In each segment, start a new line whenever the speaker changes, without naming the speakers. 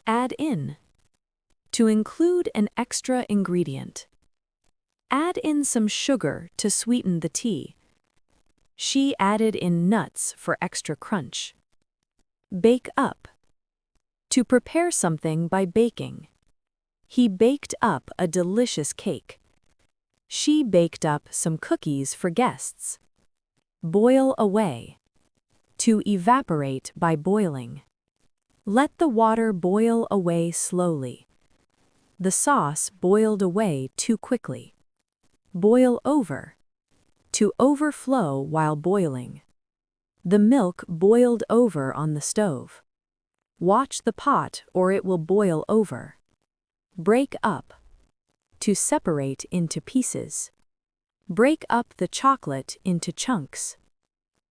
Add in. To include an extra ingredient. Add in some sugar to sweeten the tea. She added in nuts for extra crunch. Bake up. To prepare something by baking. He baked up a delicious cake. She baked up some cookies for guests. Boil away. To evaporate by boiling. Let the water boil away slowly. The sauce boiled away too quickly. Boil over. To overflow while boiling. The milk boiled over on the stove. Watch the pot or it will boil over. Break up. To separate into pieces. Break up the chocolate into chunks.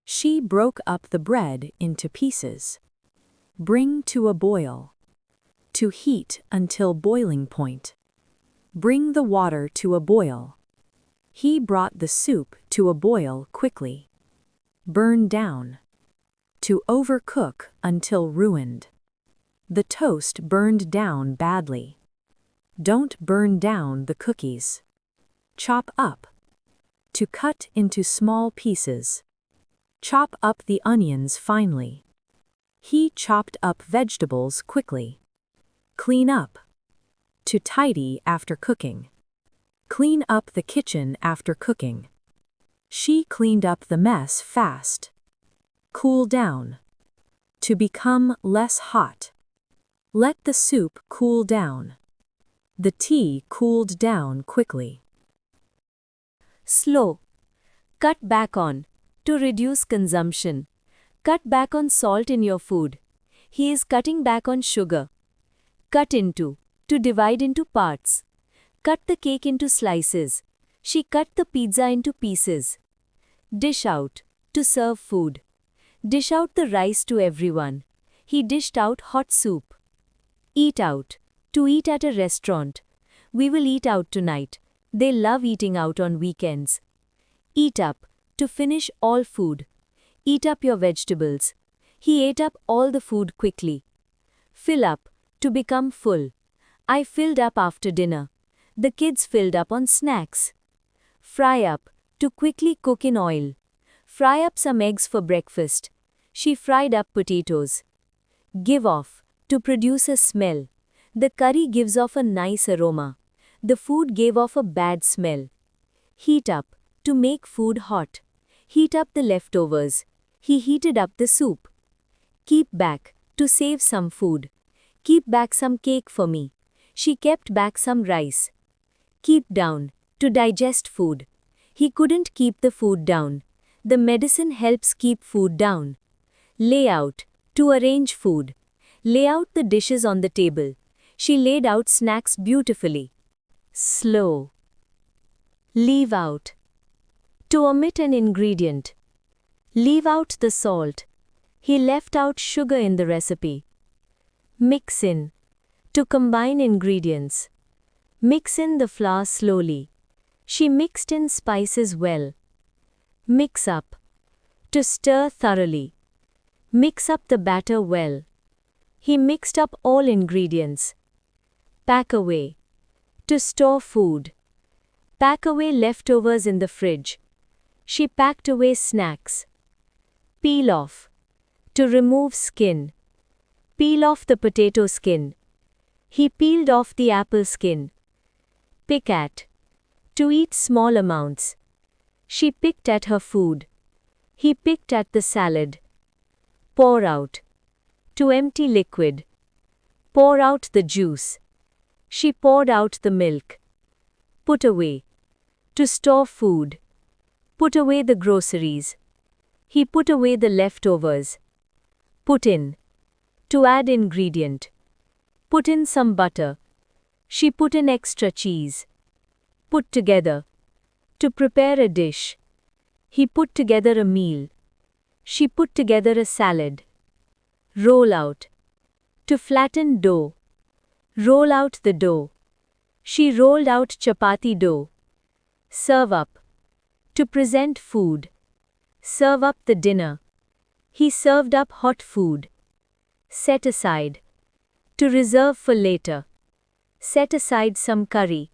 She broke up the bread into pieces. Bring to a boil. To heat until boiling point. Bring the water to a boil. He brought the soup to a boil quickly. Burn down. To overcook until ruined. The toast burned down badly. Don't burn down the cookies. Chop up. To cut into small pieces. Chop up the onions finely. He chopped up vegetables quickly. Clean up. To tidy after cooking. Clean up the kitchen after cooking. She cleaned up the mess fast. Cool down. To become less hot. Let the soup cool down. The tea cooled down quickly.
Slow. Cut back on. To reduce consumption. Cut back on salt in your food. He is cutting back on sugar. Cut into. To divide into parts. Cut the cake into slices. She cut the pizza into pieces. Dish out. To serve food. Dish out the rice to everyone. He dished out hot soup. Eat out. To eat at a restaurant. We will eat out tonight. They love eating out on weekends. Eat up. To finish all food. Eat up your vegetables. He ate up all the food quickly. Fill up. To become full. I filled up after dinner. The kids filled up on snacks. Fry up. To quickly cook in oil. Fry up some eggs for breakfast. She fried up potatoes. Give off. To produce a smell. The curry gives off a nice aroma. The food gave off a bad smell. Heat up. To make food hot. Heat up the leftovers. He heated up the soup. Keep back. To save some food. Keep back some cake for me. She kept back some rice. Keep down. To digest food. He couldn't keep the food down. The medicine helps keep food down. Lay out. To arrange food. Lay out the dishes on the table. She laid out snacks beautifully. Slow. Leave out. To omit an ingredient. Leave out the salt. He left out sugar in the recipe. Mix in. To combine ingredients. Mix in the flour slowly. She mixed in spices well. Mix up. To stir thoroughly. Mix up the batter well. He mixed up all ingredients. Pack away. To store food. Pack away leftovers in the fridge. She packed away snacks. Peel off. To remove skin. Peel off the potato skin. He peeled off the apple skin. Pick at. To eat small amounts. She picked at her food. He picked at the salad. Pour out. To empty liquid. Pour out the juice. She poured out the milk. Put away. To store food. Put away the groceries. He put away the leftovers. Put in. To add ingredient. Put in some butter. She put in extra cheese. Put together. To prepare a dish. He put together a meal. She put together a salad. Roll out. To flatten dough. Roll out the dough. She rolled out chapati dough. Serve up. To present food. Serve up the dinner. He served up hot food. Set aside. to reserve for later. Set aside some curry.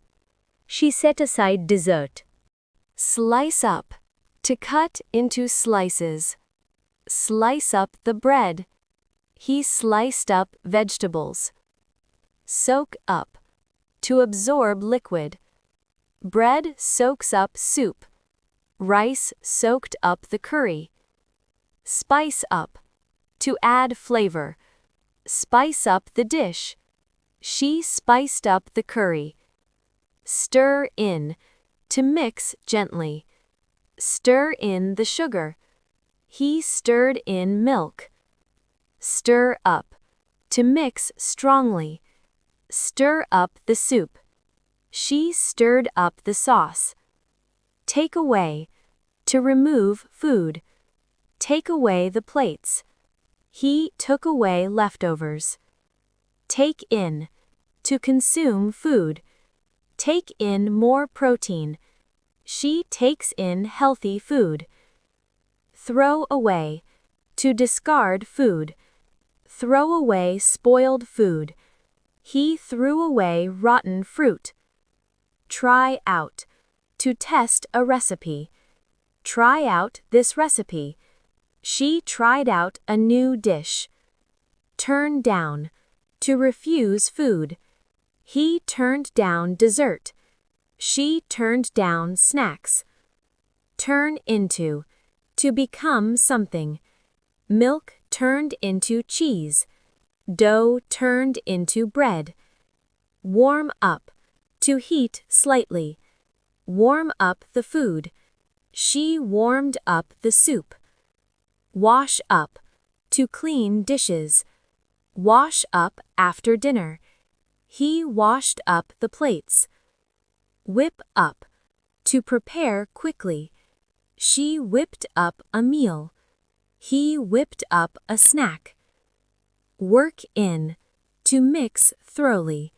She set aside dessert.
Slice up, to cut into slices. Slice up the bread. He sliced up vegetables. Soak up, to absorb liquid. Bread soaks up soup. Rice soaked up the curry. Spice up, to add flavor. Spice up the dish. She spiced up the curry. Stir in, to mix gently. Stir in the sugar. He stirred in milk. Stir up, to mix strongly. Stir up the soup. She stirred up the sauce. Take away, to remove food. Take away the plates. He took away leftovers. Take in, to consume food. Take in more protein. She takes in healthy food. Throw away, to discard food. Throw away spoiled food. He threw away rotten fruit. Try out, to test a recipe. Try out this recipe. She tried out a new dish. Turn down, to refuse food. He turned down dessert. She turned down snacks. Turn into, to become something. Milk turned into cheese. Dough turned into bread. Warm up, to heat slightly. Warm up the food. She warmed up the soup. Wash up, to clean dishes. Wash up after dinner. He washed up the plates. Whip up, to prepare quickly. She whipped up a meal. He whipped up a snack. Work in, to mix thoroughly.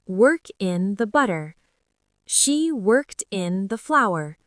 Work in the butter. She worked in the flour.